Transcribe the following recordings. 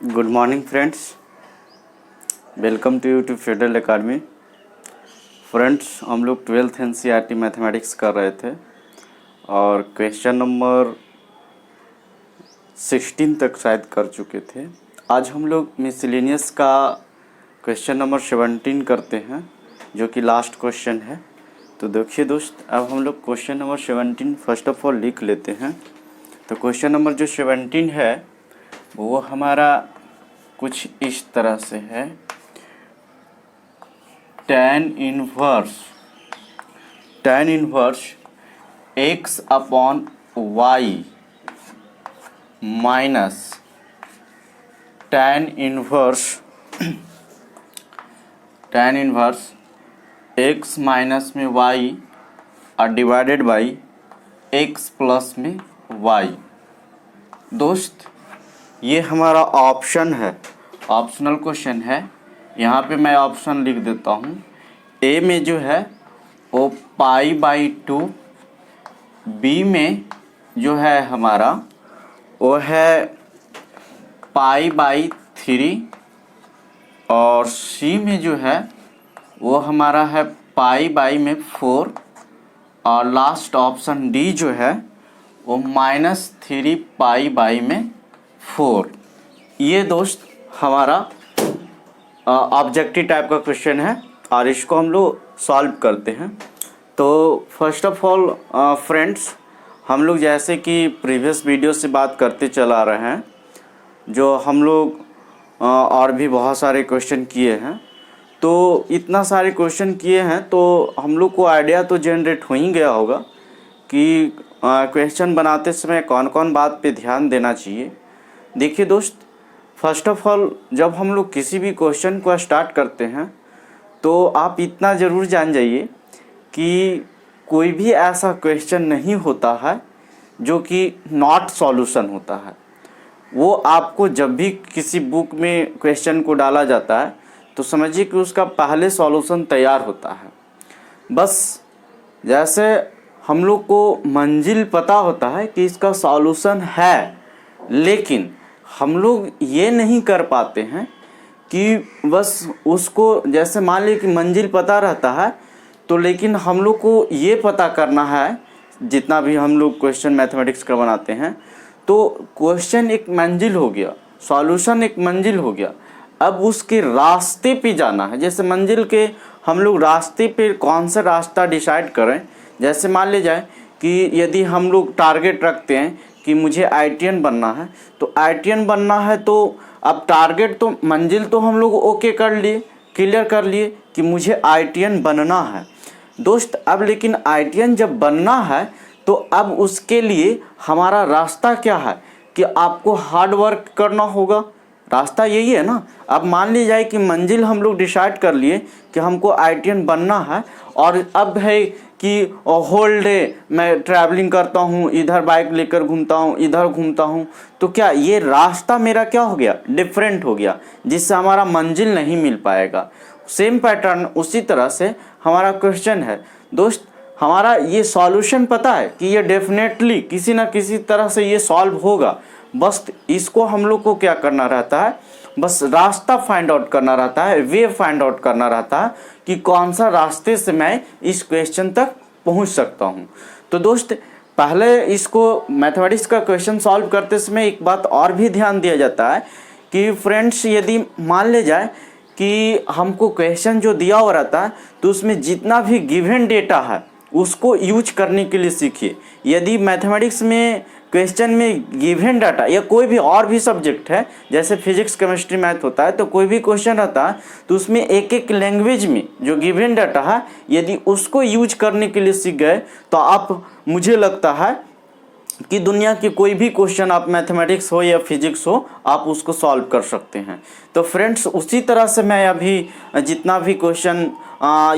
Good morning friends, welcome to YouTube Federal Academy. Friends, हम लोग 12th NCERT mathematics कर रहे थे और क्वेश्चन नंबर 16 तक शायद कर चुके थे। आज हम लोग मिसलेनियस का क्वेश्चन नंबर 17 करते हैं, जो कि लास्ट क्वेश्चन है। तो देखिए दोस्त, अब हम लोग question number 17 first of all लिख लेते हैं। तो क्वेश्चन नंबर जो 17 है वो हमारा कुछ इस तरह से है। tan inverse x upon y minus tan inverse x minus में y और डिवाइडेड बाई x प्लस में y। दोस्त, ये हमारा ऑप्शन है, ऑप्शनल क्वेश्चन है। यहाँ पे मैं ऑप्शन लिख देता हूँ। ए में जो है वो π/2, बी में जो है हमारा वो है π/3 और सी में जो है वो हमारा है π/4 और लास्ट ऑप्शन डी जो है वो -3π/4। ये दोस्त हमारा ऑब्जेक्टिव टाइप का क्वेश्चन है और इसको हम लोग सॉल्व करते हैं। तो फर्स्ट ऑफ ऑल फ्रेंड्स, हम लोग जैसे कि प्रीवियस वीडियो से बात करते चला रहे हैं, जो हम लोग और भी बहुत सारे क्वेश्चन किए हैं। तो इतना सारे क्वेश्चन किए हैं तो हम लोग को आइडिया तो जनरेट हो ही गया होगा कि क्वेश्चन बनाते समय कौन कौन बात पे ध्यान देना चाहिए। देखिए दोस्त, फर्स्ट ऑफ ऑल जब हम लोग किसी भी क्वेश्चन को स्टार्ट करते हैं तो आप इतना ज़रूर जान जाइए कि कोई भी ऐसा क्वेश्चन नहीं होता है जो कि नॉट सॉल्यूशन होता है। वो आपको जब भी किसी बुक में क्वेश्चन को डाला जाता है तो समझिए कि उसका पहले सॉल्यूशन तैयार होता है। बस जैसे हम लोग को मंजिल पता होता है कि इसका सॉल्यूशन है, लेकिन हम लोग ये नहीं कर पाते हैं कि बस उसको, जैसे मान लीजिए कि मंजिल पता रहता है तो लेकिन हम लोग को ये पता करना है, जितना भी हम लोग क्वेश्चन मैथमेटिक्स का बनाते हैं तो क्वेश्चन एक मंजिल हो गया, सॉल्यूशन एक मंजिल हो गया। अब उसके रास्ते पे जाना है। जैसे मंजिल के हम लोग रास्ते पे कौन सा रास्ता डिसाइड करें। जैसे मान ले जाए कि यदि हम लोग टारगेट रखते हैं कि मुझे ITN बनना है, तो ITN बनना है तो अब टारगेट तो मंजिल तो हम लोग ओके कर लिए, क्लियर कर लिए कि मुझे ITN बनना है दोस्त। अब लेकिन ITN जब बनना है तो अब उसके लिए हमारा रास्ता क्या है कि आपको हार्ड वर्क करना होगा। रास्ता यही है ना। अब मान ली जाए कि मंजिल हम लोग डिसाइड कर लिए कि हमको ITN बनना है और अब है कि होल डे मैं ट्रैवलिंग करता हूँ, इधर बाइक लेकर घूमता हूँ, इधर घूमता हूँ, तो क्या ये रास्ता मेरा क्या हो गया, डिफरेंट हो गया, जिससे हमारा मंजिल नहीं मिल पाएगा। सेम पैटर्न उसी तरह से हमारा क्वेश्चन है दोस्त। हमारा ये सॉल्यूशन पता है कि ये डेफिनेटली किसी ना किसी तरह से ये सॉल्व होगा। बस इसको हम लोग को क्या करना रहता है, बस रास्ता फाइंड आउट करना रहता है, वे फाइंड आउट करना रहता है कि कौन सा रास्ते से मैं इस क्वेश्चन तक पहुंच सकता हूं। तो दोस्त, पहले इसको मैथमेटिक्स का क्वेश्चन सॉल्व करते समय एक बात और भी ध्यान दिया जाता है कि फ्रेंड्स, यदि मान ले जाए कि हमको क्वेश्चन जो दिया हुआ रहता है तो उसमें जितना भी गिवन डेटा है उसको यूज करने के लिए सीखिए। यदि मैथमेटिक्स में क्वेश्चन में गिवन डाटा या कोई भी और भी सब्जेक्ट है, जैसे फिजिक्स केमिस्ट्री मैथ होता है, तो कोई भी क्वेश्चन आता है तो उसमें एक एक लैंग्वेज में जो गिवन डाटा है यदि उसको यूज करने के लिए सीख गए तो आप, मुझे लगता है कि दुनिया की कोई भी क्वेश्चन, आप मैथमेटिक्स हो या फिजिक्स हो, आप उसको सॉल्व कर सकते हैं। तो फ्रेंड्स, उसी तरह से मैं अभी जितना भी क्वेश्चन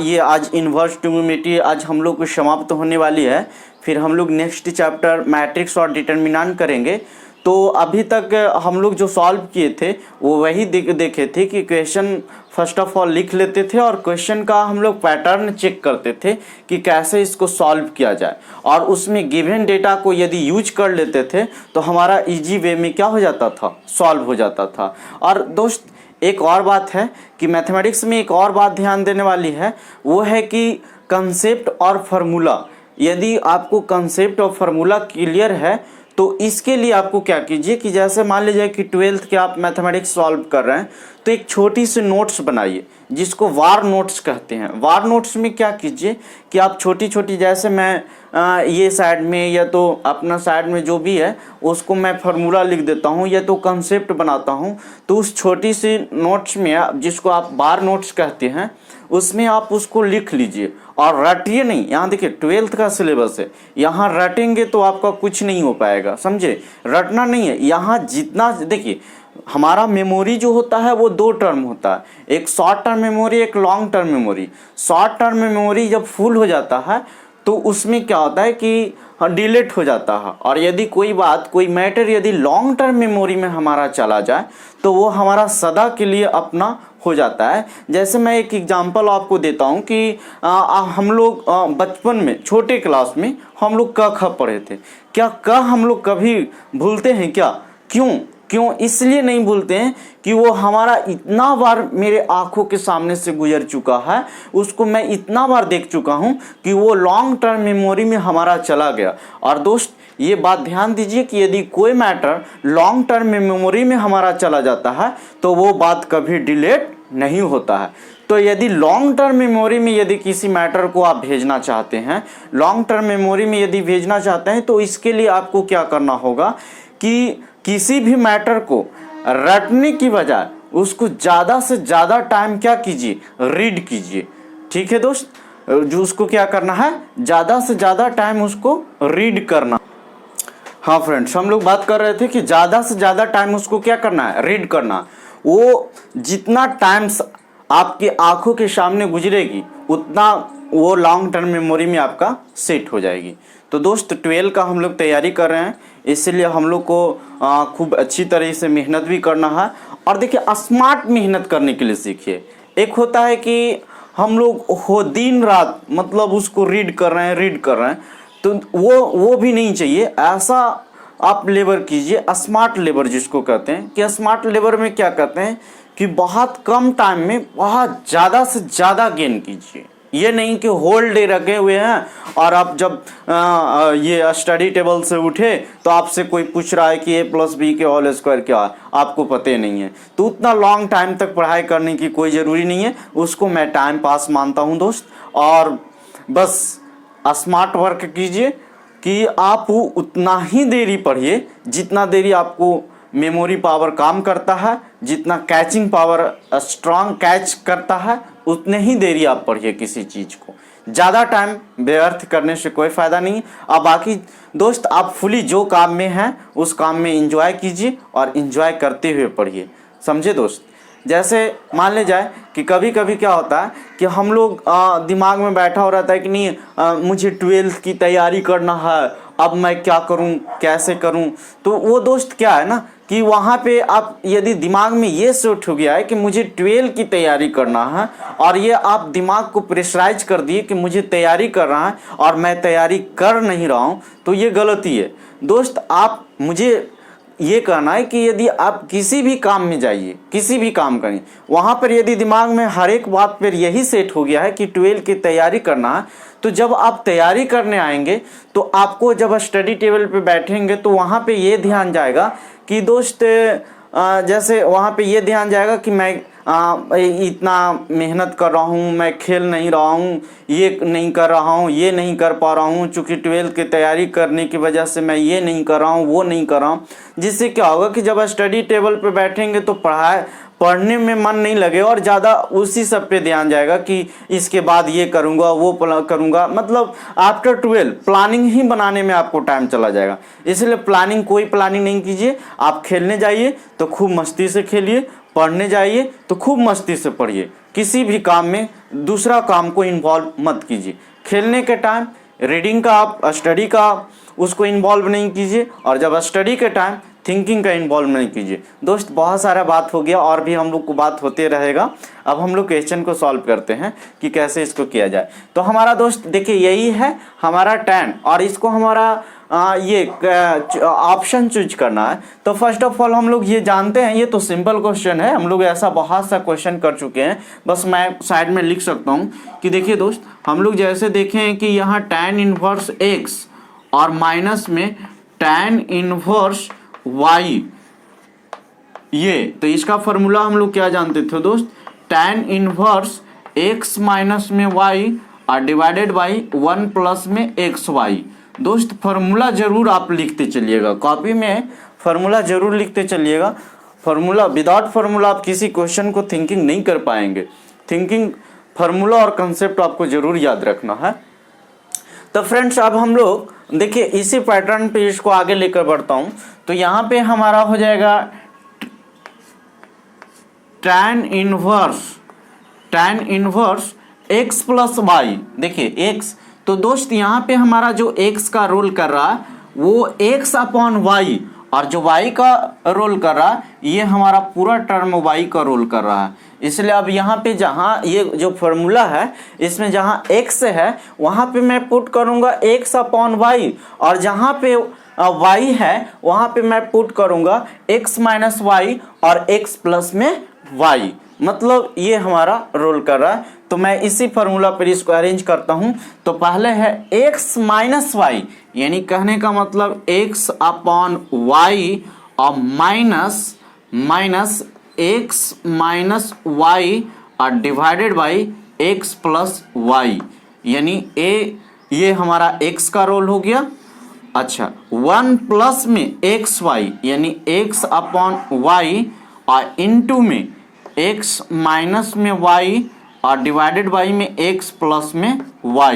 ये आज इन्वर्स ट्रिग्नोमेट्री आज हम लोग को समाप्त होने वाली है। फिर हम लोग नेक्स्ट चैप्टर मैट्रिक्स और डिटर्मिनेंट करेंगे। तो अभी तक हम लोग जो सॉल्व किए थे वो वही देखे थे कि क्वेश्चन फर्स्ट ऑफ ऑल लिख लेते थे और क्वेश्चन का हम लोग पैटर्न चेक करते थे कि कैसे इसको सॉल्व किया जाए, और उसमें गिवन डेटा को यदि यूज कर लेते थे तो हमारा इजी वे में क्या हो जाता था, सॉल्व हो जाता था। और दोस्त एक और बात है कि मैथमेटिक्स में एक और बात ध्यान देने वाली है, वो है कि कंसेप्ट और फार्मूला। यदि आपको कंसेप्ट और फार्मूला क्लियर है तो इसके लिए आपको क्या कीजिए कि जैसे मान लीजिए कि 12th के आप मैथमेटिक्स सॉल्व कर रहे हैं तो एक छोटी सी नोट्स बनाइए जिसको वार नोट्स कहते हैं। वार नोट्स में क्या कीजिए कि आप छोटी छोटी, जैसे मैं ये साइड में या तो अपना साइड में जो भी है उसको मैं फार्मूला लिख देता हूँ या तो कंसेप्ट बनाता हूँ, तो उस छोटी सी नोट्स में जिसको आप वार नोट्स कहते हैं उसमें आप उसको लिख लीजिए और रटिए नहीं। यहाँ देखिए 12th का सिलेबस है, यहाँ रटेंगे तो आपका कुछ नहीं हो पाएगा, समझे। रटना नहीं है यहाँ, जितना देखिए हमारा मेमोरी जो होता है वो दो टर्म होता है, एक शॉर्ट टर्म मेमोरी, एक long term memory. Short term memory जब फुल हो जाता है तो उसमें क्या होता है कि डिलीट हो जाता है, और यदि कोई बात कोई मैटर यदि लॉन्ग टर्म मेमोरी में हमारा चला जाए तो वो हमारा सदा के लिए अपना हो जाता है। जैसे मैं एक एग्जांपल आपको देता हूँ कि हम लोग बचपन में छोटे क्लास में हम लोग क ख पढ़े थे, क्या क हम लोग कभी भूलते हैं क्या? क्यों इसलिए नहीं भूलते हैं कि वो हमारा इतना बार मेरे आंखों के सामने से गुजर चुका है, उसको मैं इतना बार देख चुका हूँ कि वो लॉन्ग टर्म मेमोरी में हमारा चला गया। और दोस्त ये बात ध्यान दीजिए कि यदि कोई मैटर लॉन्ग टर्म मेमोरी में हमारा चला जाता है तो वो बात कभी डिलीट नहीं होता है। तो यदि लॉन्ग टर्म मेमोरी में यदि किसी मैटर को आप भेजना चाहते हैं, लॉन्ग टर्म मेमोरी में यदि भेजना चाहते हैं, तो इसके लिए आपको क्या करना होगा कि किसी भी मैटर को रटने की बजाय उसको ज़्यादा से ज़्यादा टाइम क्या कीजिए, रीड कीजिए। ठीक है दोस्त, जो उसको क्या करना है, ज़्यादा से ज़्यादा टाइम उसको रीड करना। हाँ फ्रेंड्स, हम लोग बात कर रहे थे कि ज़्यादा से ज़्यादा टाइम उसको क्या करना है, रीड करना। वो जितना टाइम्स आपकी आंखों के सामने गुजरेगी उतना वो लॉन्ग टर्म मेमोरी में आपका सेट हो जाएगी। तो दोस्त 12 का हम लोग तैयारी कर रहे हैं, इसलिए हम लोग को खूब अच्छी तरह से मेहनत भी करना है। और देखिए स्मार्ट मेहनत करने के लिए सीखिए। एक होता है कि हम लोग हो दिन रात मतलब उसको रीड कर रहे हैं, तो वो भी नहीं चाहिए। ऐसा आप लेबर कीजिए, स्मार्ट लेबर जिसको कहते हैं, कि स्मार्ट लेबर में क्या कहते हैं कि बहुत कम टाइम में बहुत ज़्यादा से ज़्यादा गेन कीजिए। ये नहीं कि होल डे रखे हुए हैं और आप जब ये स्टडी टेबल से उठे तो आपसे कोई पूछ रहा है कि a+b के होल स्क्वायर क्या है, आपको पता नहीं है, तो उतना लॉन्ग टाइम तक पढ़ाई करने की कोई ज़रूरी नहीं है। उसको मैं टाइम पास मानता हूँ दोस्त। और बस स्मार्ट वर्क कीजिए कि आप उतना ही देरी पढ़िए जितना देरी आपको मेमोरी पावर काम करता है, जितना कैचिंग पावर स्ट्रांग कैच करता है, उतने ही देरी आप पढ़िए किसी चीज़ को। ज़्यादा टाइम व्यर्थ करने से कोई फ़ायदा नहीं। अब बाकी दोस्त आप फुली जो काम में हैं उस काम में एंजॉय कीजिए और एंजॉय करते हुए पढ़िए, समझे दोस्त। जैसे मान ले जाए कि कभी कभी क्या होता है कि हम लोग दिमाग में बैठा हो रहता है कि नहीं मुझे 12th की तैयारी करना है, अब मैं क्या करूं, कैसे करूं। तो वो दोस्त क्या है ना कि वहाँ पे आप यदि दिमाग में ये सेट हो गया है कि मुझे 12 की तैयारी करना है और ये आप दिमाग को प्रेशराइज कर दिए कि मुझे तैयारी कर रहा है और मैं तैयारी कर नहीं रहा हूँ, तो ये गलती है दोस्त। आप मुझे ये कहना है कि यदि आप किसी भी काम में जाइए, किसी भी काम करें, वहाँ पर यदि दिमाग में हर एक बात पर यही सेट हो गया है कि 12 की तैयारी करना है, तो जब आप तैयारी करने आएंगे तो आपको जब स्टडी टेबल पे बैठेंगे तो वहाँ पे ये ध्यान जाएगा कि दोस्त जैसे वहाँ पे ये ध्यान जाएगा कि मैं इतना मेहनत कर रहा हूँ, मैं खेल नहीं रहा हूँ, ये नहीं कर रहा हूँ, ये नहीं कर पा रहा हूँ, चूँकि 12 की तैयारी करने की वजह से मैं ये नहीं कर रहा हूँ, वो नहीं कर रहा हूँ। जिससे क्या होगा कि जब स्टडी टेबल पे बैठेंगे तो पढ़ने में मन नहीं लगे और ज़्यादा उसी सब पे ध्यान जाएगा कि इसके बाद ये करूँगा, वो करूँगा। मतलब आफ्टर 12 प्लानिंग ही बनाने में आपको टाइम चला जाएगा। इसलिए कोई प्लानिंग नहीं कीजिए। आप खेलने जाइए तो खूब मस्ती से खेलिए, पढ़ने जाइए तो खूब मस्ती से पढ़िए। किसी भी काम में दूसरा काम को इन्वॉल्व मत कीजिए। खेलने के टाइम रीडिंग का, आप स्टडी का उसको इन्वॉल्व नहीं कीजिए, और जब स्टडी के टाइम थिंकिंग का इन्वॉल्वमेंट कीजिए। दोस्त बहुत सारा बात हो गया और भी हम लोग को बात होते रहेगा। अब हम लोग क्वेश्चन को सॉल्व करते हैं कि कैसे इसको किया जाए। तो हमारा दोस्त देखिए यही है हमारा tan और इसको हमारा ये ऑप्शन चूज करना है। तो फर्स्ट ऑफ ऑल हम लोग ये जानते हैं, ये तो सिंपल क्वेश्चन है, हम लोग ऐसा बहुत सा क्वेश्चन कर चुके हैं। बस मैं साइड में लिख सकता हूँ कि देखिए दोस्त हम लोग जैसे देखें कि यहाँ tan इनवर्स x और माइनस में tan इनवर्स y, ये तो इसका फॉर्मूला हम लोग क्या जानते थे दोस्त, tan इनवर्स x माइनस में y और डिवाइडेड बाई 1 प्लस में xy। दोस्त फार्मूला जरूर आप लिखते चलिएगा, कॉपी में फार्मूला जरूर लिखते चलिएगा। फार्मूला विदाउट फार्मूला आप किसी क्वेश्चन को थिंकिंग नहीं कर पाएंगे। थिंकिंग फार्मूला और कंसेप्ट आपको जरूर याद रखना है। तो फ्रेंड्स अब हम लोग देखिए इसी पैटर्न पे इसको आगे लेकर बढ़ता हूँ। तो यहाँ पे हमारा हो जाएगा tan inverse x plus Y. देखिए x, तो दोस्त यहाँ पे हमारा जो x का रोल कर रहा है वो x अपॉन y, और जो y का रोल कर रहा है ये हमारा पूरा टर्म y का रोल कर रहा है। इसलिए अब यहाँ पे जहाँ ये जो फॉर्मूला है इसमें जहाँ x है वहाँ पे मैं पुट करूँगा x अपॉन y, और जहाँ पे y है वहाँ पे मैं पुट करूँगा x माइनस वाई और x प्लस में y। मतलब ये हमारा रोल कर रहा है। तो मैं इसी फार्मूला पर इसको अरेंज करता हूँ। तो पहले है x माइनस वाई, यानी कहने का मतलब x अपॉन वाई और माइनस x माइनस वाई और divided by x plus Y, यानी ये हमारा x का रोल हो गया। अच्छा 1 प्लस में एक्स वाई, यानी x अपॉन वाई और इनटू में x माइनस में y और डिवाइडेड बाई में x प्लस में y।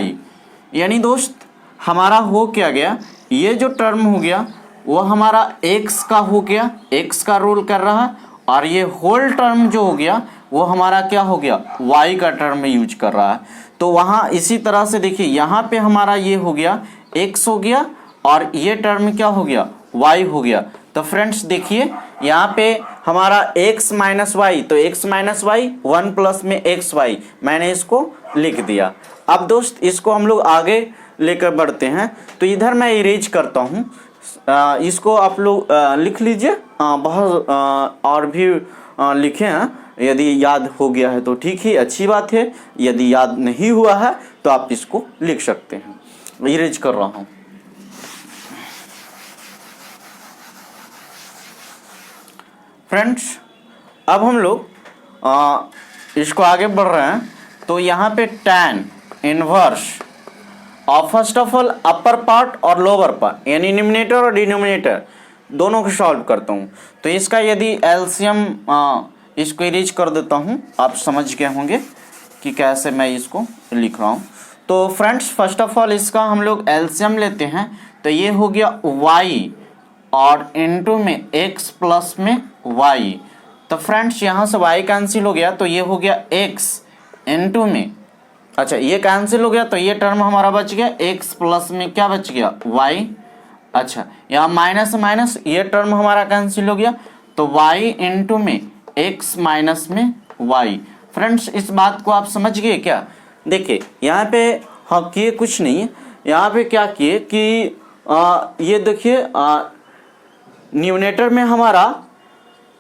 यानी दोस्त हमारा हो क्या गया, ये जो टर्म हो गया वो हमारा x का हो गया, x का रोल कर रहा है, और ये होल टर्म जो हो गया वो हमारा क्या हो गया, y का टर्म में यूज कर रहा है। तो वहाँ इसी तरह से देखिए यहाँ पे हमारा ये हो गया x हो गया और ये टर्म क्या हो गया, y हो गया। तो फ्रेंड्स देखिए यहाँ पे हमारा x माइनस वाई, तो x माइनस वाई 1 प्लस में एक्स वाई मैंने इसको लिख दिया। अब दोस्त इसको हम लोग आगे लेकर बढ़ते हैं। तो इधर मैं इरेज करता हूँ, इसको आप लोग लिख लीजिए। बहुत और भी लिखे हैं, यदि याद हो गया है तो ठीक ही अच्छी बात है, यदि याद नहीं हुआ है तो आप इसको लिख सकते हैं। इरेज कर रहा हूँ। फ्रेंड्स अब हम लोग इसको आगे बढ़ रहे हैं। तो यहाँ पे tan इनवर्स और first of all upper part और लोअर पार्ट, यानी न्यूमरेटर और डिनोमिनेटर दोनों को सॉल्व करता हूँ। तो इसका यदि एलसीएम इसको इरेज कर देता हूँ, आप समझ गए होंगे कि कैसे मैं इसको लिख रहा हूँ। तो फ्रेंड्स फर्स्ट ऑफ ऑल इसका हम लोग एलसीएम लेते हैं। तो ये हो गया y और इनटू में x प्लस में y। तो फ्रेंड्स यहाँ से y कैंसिल हो गया, तो ये हो गया x इनटू में, अच्छा ये कैंसिल हो गया तो ये टर्म हमारा बच गया x प्लस में क्या बच गया, y। अच्छा यहाँ माइनस माइनस ये टर्म हमारा कैंसिल हो गया, तो y इनटू में x माइनस में y। फ्रेंड्स इस बात को आप समझ गए क्या? देखिए यहाँ पे हाँ किए कुछ नहीं, यहाँ पे क्या किए कि ये देखिए न्यूमरेटर में हमारा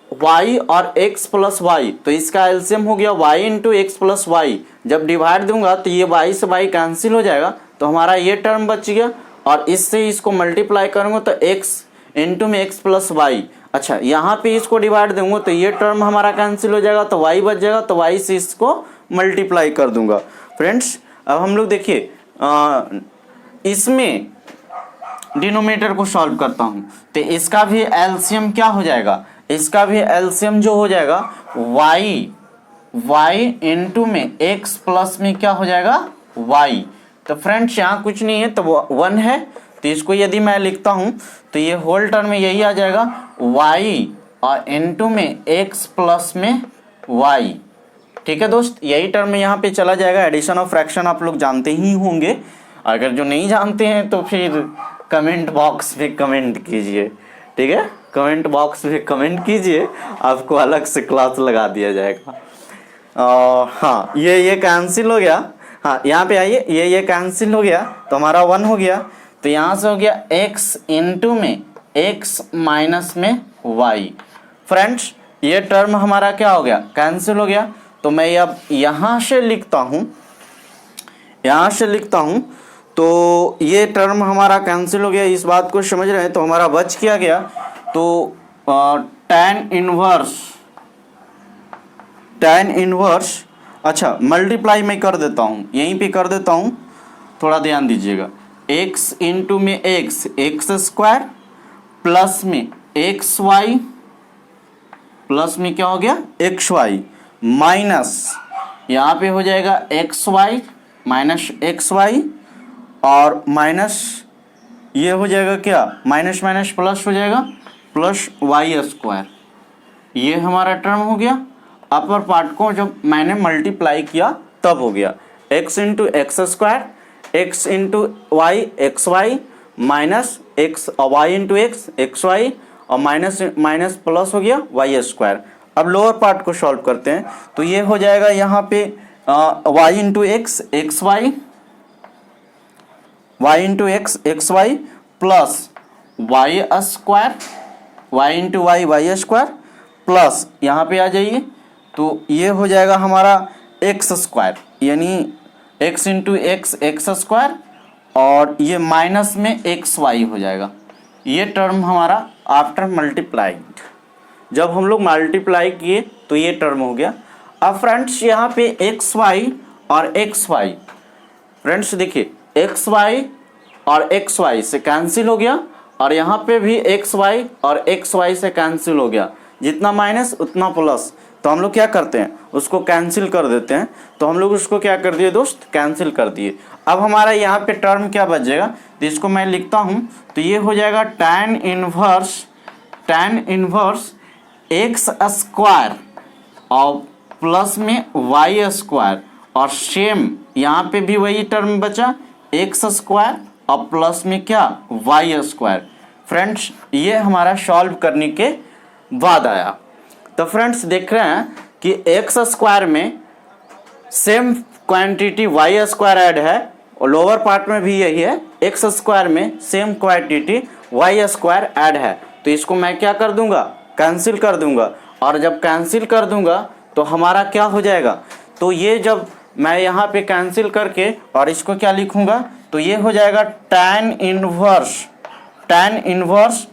y और x प्लस वाई, तो इसका एलसीएम हो गया y into X plus Y. जब डिवाइड दूंगा तो ये y से y कैंसिल हो जाएगा, तो हमारा ये टर्म बच गया, और इससे इसको मल्टीप्लाई करूँगा तो x इंटू में एक्स प्लस वाई। अच्छा यहाँ पे इसको डिवाइड दूंगा तो ये टर्म हमारा कैंसिल हो जाएगा, तो y बच जाएगा, तो y से इसको मल्टीप्लाई कर दूंगा। फ्रेंड्स अब हम लोग देखिए इसमें डिनोमिनेटर को सॉल्व करता हूँ। तो इसका भी एलसीएम क्या हो जाएगा, इसका भी एलसीएम जो हो जाएगा y इंटू में x प्लस में क्या हो जाएगा, y। तो फ्रेंड्स यहाँ कुछ नहीं है तो वो 1 है, तो इसको यदि मैं लिखता हूँ तो ये होल टर्म में यही आ जाएगा y और इनटू में x प्लस में y। ठीक है दोस्त, यही टर्म यहाँ पे चला जाएगा। एडिशन ऑफ फ्रैक्शन आप लोग जानते ही होंगे, अगर जो नहीं जानते हैं तो फिर कमेंट बॉक्स में कमेंट कीजिए। ठीक है, कमेंट बॉक्स में कमेंट कीजिए, आपको अलग से क्लास लगा दिया जाएगा। हाँ, ये कैंसिल हो गया। हाँ, यहाँ पे आइए, ये कैंसिल हो गया तो हमारा 1 हो गया। तो यहाँ से हो गया x इंटू में x माइनस में y। फ्रेंड्स, ये टर्म हमारा क्या हो गया, कैंसिल हो गया। तो मैं अब यहाँ से लिखता हूँ, तो ये टर्म हमारा कैंसिल हो गया। इस बात को समझ रहे हैं? तो हमारा बच क्या गया, तो tan इनवर्स, अच्छा मल्टीप्लाई मैं कर देता हूँ, यहीं पे कर देता हूँ, थोड़ा ध्यान दीजिएगा। x इंटू में x स्क्वायर प्लस में xy, प्लस में क्या हो गया xy, माइनस यहाँ पे हो जाएगा xy माइनस xy, और माइनस ये हो जाएगा क्या, माइनस माइनस प्लस हो जाएगा, प्लस y स्क्वायर। ये हमारा टर्म हो गया। अपर पार्ट को जब मैंने मल्टीप्लाई किया तब हो गया x into X square, x into Y X Y, minus X Y into X X Y, और माइनस माइनस प्लस हो गया y स्क्वायर। अब लोअर पार्ट को सॉल्व करते हैं, तो ये हो जाएगा यहाँ पे y into X X Y, y into X X Y, plus y square, y into Y Y square, plus यहाँ पे आ जाइए, तो ये हो जाएगा हमारा एक्स स्क्वायर, यानी x into X x square, और ये माइनस में एक्स वाई हो जाएगा। ये टर्म हमारा आफ्टर मल्टीप्लाइड, जब हम लोग मल्टीप्लाई किए तो ये टर्म हो गया। अब फ्रेंड्स यहाँ पे एक्स वाई और एक्स वाई, फ्रेंड्स देखिए एक्स वाई और एक्स वाई से कैंसिल हो गया, और यहाँ पे भी एक्स वाई और एक्स वाई से कैंसिल हो गया, जितना माइनस उतना प्लस। तो हम लोग क्या करते हैं, उसको कैंसिल कर देते हैं। तो हम लोग उसको क्या कर दिए दोस्त, कैंसिल कर दिए। अब हमारा यहाँ पे टर्म क्या बचेगा, तो इसको मैं लिखता हूँ, तो ये हो जाएगा tan इनवर्स एक्स स्क्वायर और प्लस में वाई स्क्वायर, और सेम यहाँ पे भी वही टर्म बचा, एक्स स्क्वायर और प्लस में क्या वाई स्क्वायर। फ्रेंड्स, ये हमारा सॉल्व करने के बाद आया। तो फ्रेंड्स देख रहे हैं कि एक्स स्क्वायर में same quantity Y square add है, और लोअर पार्ट में भी यही है, एक्स स्क्वायर में same quantity Y square add है। तो इसको मैं क्या कर दूंगा, कैंसिल कर दूंगा, और जब कैंसिल कर दूंगा तो हमारा क्या हो जाएगा, तो ये जब मैं यहाँ पे कैंसिल करके और इसको क्या लिखूंगा, तो ये हो जाएगा tan इनवर्स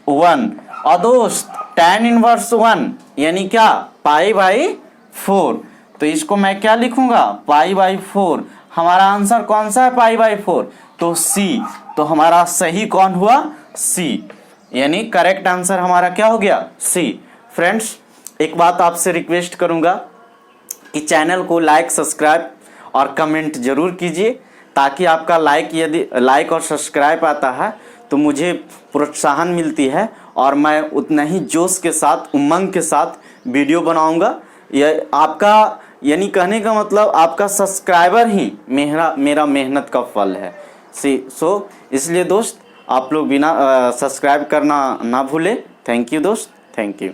1, और दोस्त tan इनवर्स 1 यानी क्या, पाई बाई 4। तो इसको मैं क्या लिखूंगा, पाई बाई 4। हमारा आंसर कौन सा है, पाई बाई 4, तो सी। तो हमारा सही कौन हुआ, सी, यानी करेक्ट आंसर हमारा क्या हो गया, सी। फ्रेंड्स, एक बात आपसे रिक्वेस्ट करूंगा कि चैनल को लाइक सब्सक्राइब और कमेंट जरूर कीजिए, ताकि आपका यदि लाइक और सब्सक्राइब आता है तो मुझे प्रोत्साहन मिलती है, और मैं उतना ही जोश के साथ, उमंग के साथ वीडियो बनाऊंगा। यह आपका, यानी कहने का मतलब आपका सब्सक्राइबर ही मेरा मेहनत का फल है। सो इसलिए दोस्त, आप लोग बिना सब्सक्राइब करना ना भूलें। थैंक यू दोस्त, थैंक यू।